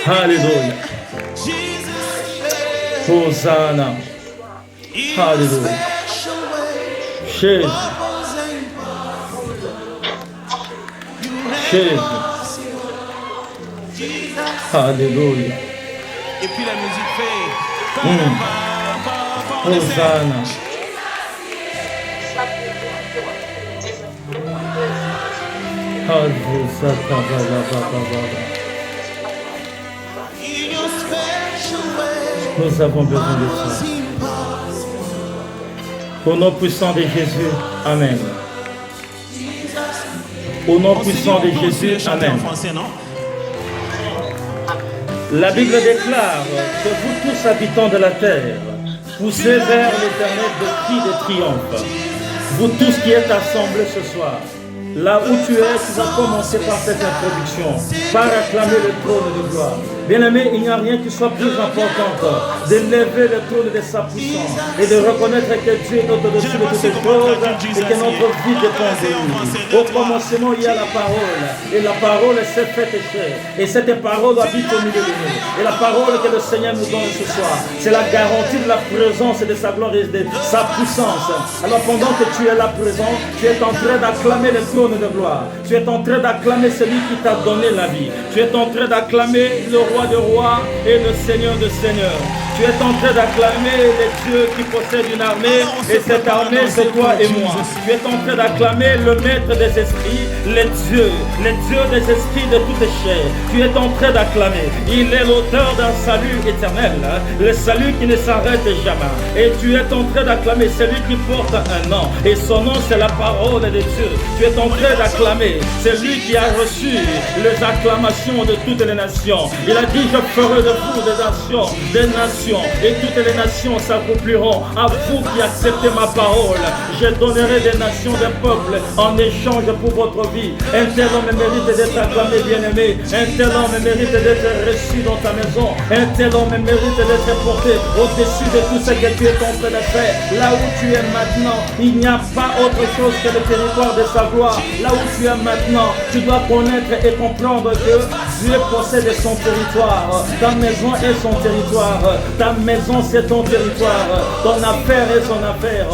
Alléluia. Hosanna. Alléluia. Jésus. Jésus. Alléluia. Et puis la musique fait. Hosanna. Nous avons besoin de ça. Au nom puissant de Jésus, Amen. Au nom puissant de Jésus, Amen. La Bible déclare que vous tous habitants de la terre, poussez vers l'Éternel de cris de triomphe. Vous tous qui êtes assemblés ce soir, là où tu es, tu vas commencer par cette introduction, par acclamer le trône de gloire. Bien-aimé, il n'y a rien qui soit plus important d'élever le trône de sa puissance et de reconnaître que Dieu est au-dessus de toutes choses et que notre vie dépend de lui. Au commencement, il y a la parole et la parole s'est faite chair et cette parole habite au milieu de nous. Et la parole que le Seigneur nous donne ce soir, c'est la garantie de la présence et de sa gloire et de sa puissance. Alors pendant que tu es là présent, tu es en train d'acclamer le trône de gloire. Tu es en train d'acclamer celui qui t'a donné la vie. Tu es en train d'acclamer le roi de rois et le Seigneur de seigneurs. Tu es en train d'acclamer les dieux qui possèdent une armée et cette armée c'est toi et moi. Tu es en train d'acclamer le maître des esprits, les dieux des esprits de toute chair. Tu es en train d'acclamer. Il est l'auteur d'un salut éternel, le salut qui ne s'arrête jamais. Et tu es en train d'acclamer celui qui porte un nom et son nom c'est la parole de Dieu. Tu es en train d'acclamer celui qui a reçu les acclamations de toutes les nations. Il a dit je ferai de vous des nations et toutes les nations s'accompliront à vous qui acceptez ma parole. Je donnerai des nations, des peuples en échange pour votre vie. Un tel homme mérite d'être acclamé, bien-aimé. Un tel homme mérite d'être reçu dans ta maison. Un tel homme mérite d'être porté au-dessus de tout ce que tu es en train de faire. Là où tu es maintenant, il n'y a pas autre chose que le territoire de sa gloire. Là où tu es maintenant, tu dois connaître et comprendre que Dieu possède son territoire. Ta maison est son territoire. Ta maison c'est ton territoire. Ton affaire est son affaire.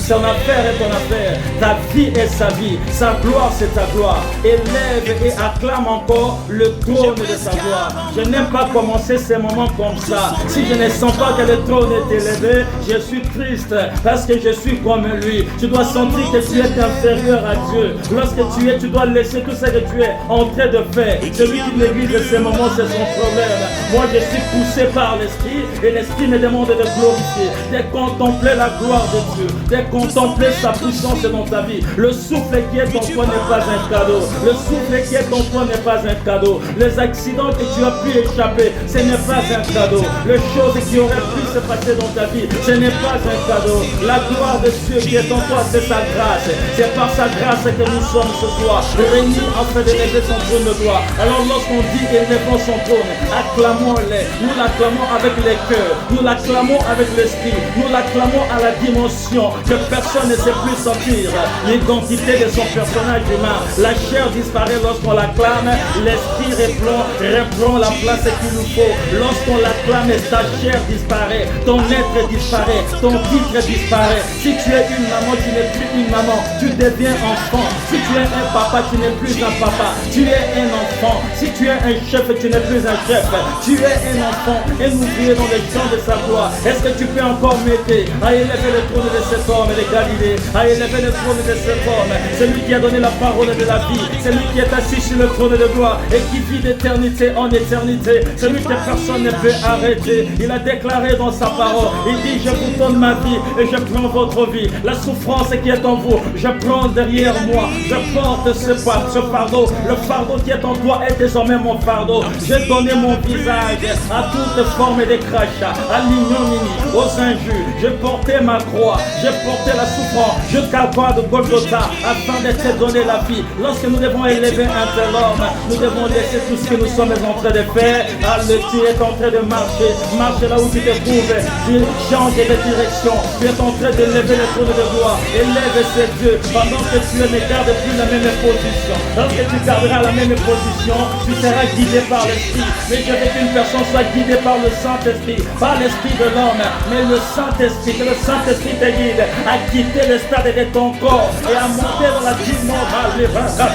Son affaire est ton affaire. Ta vie est sa vie. Sa gloire c'est ta gloire. Élève et acclame encore le trône de sa gloire. Je n'aime pas commencer ces moments comme ça. Si je ne sens pas que le trône est élevé, je suis triste parce que je suis comme lui. Tu dois sentir que tu es inférieur à Dieu. Lorsque tu dois laisser tout ce que tu es en train de faire. Celui qui néglige de ces moments, c'est son problème. Moi, je suis poussé par l'Esprit et l'Esprit me demande de glorifier, de contempler la gloire de Dieu, de contempler sa puissance dans ta vie. Le souffle qui est en toi n'est pas un cadeau. Le souffle qui est en toi n'est pas un cadeau. Les accidents que tu as pu échapper, ce n'est pas un cadeau. Les choses qui auraient pu se passer dans ta vie, ce n'est pas un cadeau. La gloire de Dieu qui est en toi, c'est sa grâce. C'est par sa grâce que nous sommes ce soir réunis afin d'élever son trône de gloire. Alors lorsqu'on dit élevons son trône, acclamons-le. Nous l'acclamons avec les cœurs, nous l'acclamons avec l'esprit, nous l'acclamons à la dimension que personne ne sait plus sentir l'identité de son personnage humain. La chair disparaît lorsqu'on l'acclame, l'esprit reprend la place qu'il nous faut. Lorsqu'on l'acclame, ta chair disparaît, ton être disparaît, ton titre disparaît. Si tu es une maman, tu n'es plus une maman, tu deviens enfant. Si tu es un papa, tu n'es plus un papa, tu es un enfant. Si tu es un chef, tu n'es plus un chef, tu es un enfant. Et nous prions dans les champs de sa gloire. Est-ce que tu peux encore m'aider à élever le trône de cet homme de Galilée, à élever le trône de cet homme, celui qui a donné la parole de la vie, celui qui est assis sur le trône de gloire et qui vit d'éternité en éternité, celui que personne ne peut arrêter. Il a déclaré dans sa parole, il dit je vous donne ma vie et je prends votre vie. La souffrance qui est en vous, je prends derrière moi, je porte ce fardeau. Le fardeau qui est en toi est désormais mon fardeau. J'ai donné mon visage à toute forme d'écrasement rachat, à l'ignominie, aux injures. Je portais ma croix, je portais la souffrance jusqu'à la croix de Golgotha afin d'être donné la vie. Lorsque nous devons élever un tel homme, nous devons laisser tout ce que nous sommes en train de faire. Tu es en train de marcher, marche là où tu te trouves, tu changes de direction, tu es en train de lever le trône de gloire, élève ses dieux, pendant que tu ne gardes plus la même position. Lorsque tu garderas la même position, tu seras guidé par l'Esprit. Mais je veux qu'une personne soit guidée par le Saint-Esprit, pas l'Esprit de l'homme, mais le Saint-Esprit, que le Saint-Esprit te guide à quitter le stade de ton corps et à monter dans la dimension,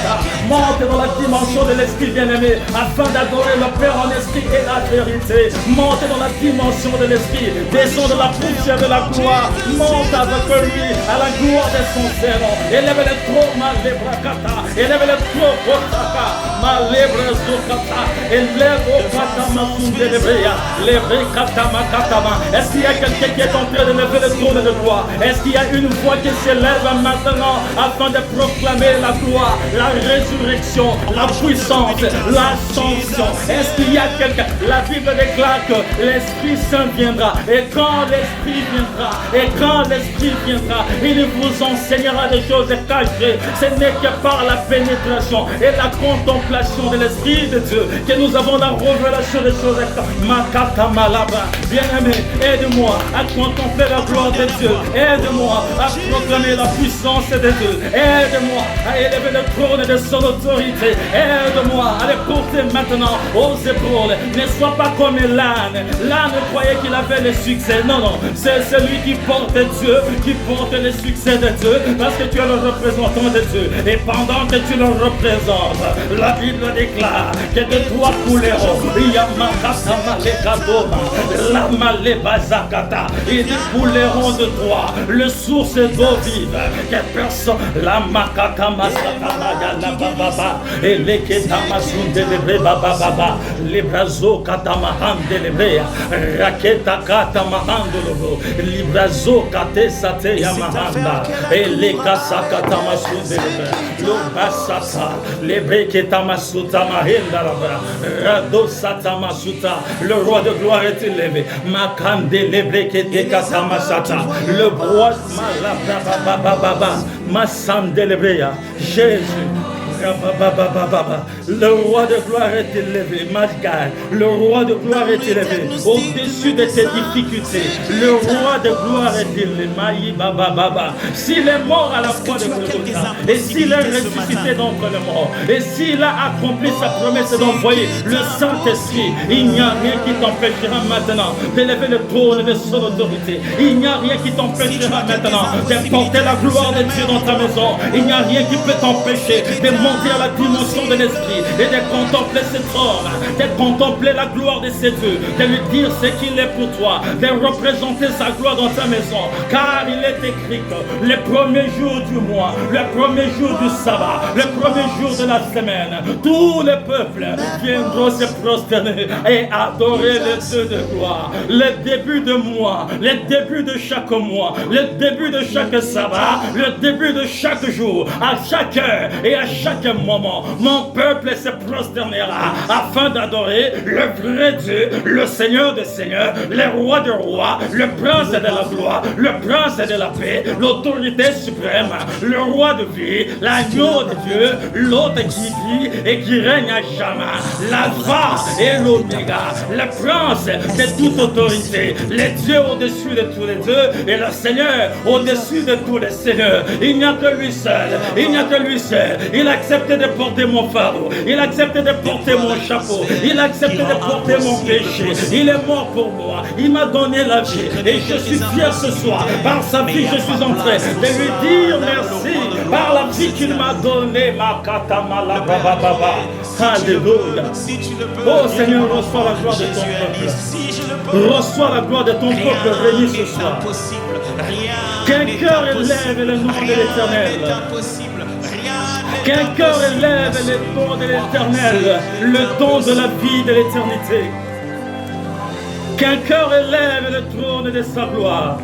monte dans la dimension de l'Esprit bien-aimé, afin d'adorer le Père en esprit et la vérité. Monte dans la dimension de l'Esprit, descends de la poussière de la gloire, monte avec lui à la gloire de son Seigneur. Élève le trône, élève le trône, élève au katama sundelebrea, lève katama katama. Est-ce qu'il y a quelqu'un qui est en train de lever le trône de gloire? Est-ce qu'il y a une voix qui s'élève maintenant afin de proclamer la gloire, la résurrection, la puissance, l'ascension? Est-ce qu'il y a quelqu'un? La Bible déclare que l'Esprit Saint viendra. Et quand l'Esprit viendra, il vous enseignera des choses cachées. Ce n'est que par la pénétration et la contemplation de l'Esprit de Dieu que nous avons la révélation des choses cachées. Bien-aimé, aide-moi à contempler la gloire de Dieu. Aide-moi à proclamer la puissance de Dieu. Aide-moi à élever le trône de son autorité. Aide-moi à le porter maintenant aux épaules. Ne sois pas comme l'âne. L'âne croyait qu'il avait le succès. Non, non. C'est celui qui porte Dieu, qui porte le succès de Dieu, parce que tu es le représentant de Dieu. Et pendant que tu le représentes, la Bible déclare que de toi couleront. Ils couleront de toi le source d'eau vive. Que personne, la makakama satana la baba, et les ketamasun de baba, les brazo katamahan de lebrea, raketa katamahan de lobo, librazo kate sate yamahanda, et les kasakatamasun de lebrea, l'obasata, les breketamassuta mahenda la rado satamasuta, le roi de gloire est élevé, makande les brekete katamasata, le roi malababa, masande lebrea, Jésus. Le roi de gloire est élevé, Masgal. Le roi de gloire est élevé au-dessus de tes difficultés. Le roi de gloire est élevé, S'il est mort à la croix de Golgotha, et s'il est ressuscité d'entre les morts, et s'il a accompli sa promesse d'envoyer le Saint-Esprit, il n'y a rien qui t'empêchera maintenant d'élever le trône de son autorité. Il n'y a rien qui t'empêchera maintenant de porter la gloire de Dieu dans ta maison. Il n'y a rien qui peut t'empêcher de monter à la dimension de l'Esprit et de contempler ce trône, de contempler la gloire de ses dieux, de lui dire ce qu'il est pour toi, de représenter sa gloire dans ta maison. Car il est écrit que le premier jour du mois, le premier jour du sabbat, le premier jour de la semaine, tous les peuples viendront se prosterner et adorer le Dieu de gloire. Le début de mois, le début de chaque mois, le début de chaque sabbat, le début de chaque jour, à chaque heure et à chaque moment, mon peuple se prosternera afin d'adorer le vrai Dieu, le Seigneur des seigneurs, le roi des rois, le prince de la gloire, le prince de la paix, l'autorité suprême, le roi de vie, l'agneau de Dieu, l'autre qui vit et qui règne à jamais, l'alpha et l'oméga, le prince de toute autorité, le Dieu au-dessus de tous les dieux et le Seigneur au-dessus de tous les seigneurs. Il n'y a que lui seul, il n'y a que lui seul. Il a accepté de porter mon fardeau, il a accepté de porter mon chapeau, il a accepté de porter mon péché. Il est mort pour moi, il m'a donné la vie et je suis fier ce soir. Par sa vie, je suis en train de lui dire merci. Par la vie qu'il m'a donnée, ma katamala baba baba. Alléluia. Oh Seigneur, reçois la gloire de ton peuple. Reçois la gloire de ton peuple réuni ce soir. Qu'un cœur élève le nom de l'Éternel. Qu'un cœur élève le don de l'Éternel, le don de la vie de l'éternité. Qu'un cœur élève le trône de sa gloire.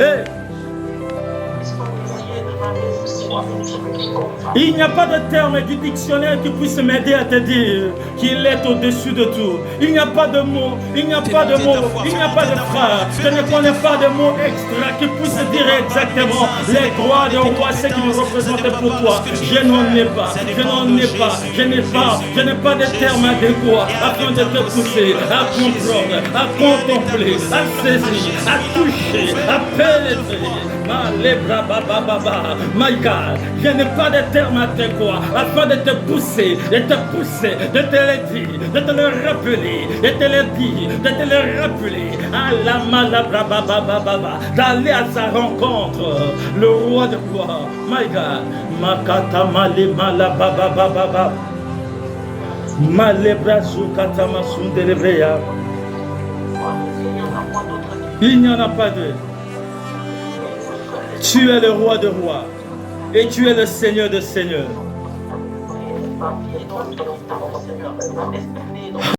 Hey. Il n'y a pas de terme du dictionnaire qui puisse m'aider à te dire qu'il est au-dessus de tout. Il n'y a pas de mots, il n'y a pas de mots, il n'y a pas de phrase. Je ne connais pas de mots extra qui puissent dire exactement les droits de roi, ce qui me représente pour toi. Je n'en ai pas, je n'en ai pas, je n'ai pas de termes adéquats afin de te pousser à comprendre, à contempler, à saisir, à toucher, à pénétrer. My God, je n'ai pas de termes adéquats afin de te pousser, de te le dire, de te le rappeler, de te le dire, de te le rappeler. D'aller à sa rencontre, le roi de roi. My God, Makata Male Malababa. Il n'y en a pas deux. Tu es le roi de rois et tu es le Seigneur de seigneurs.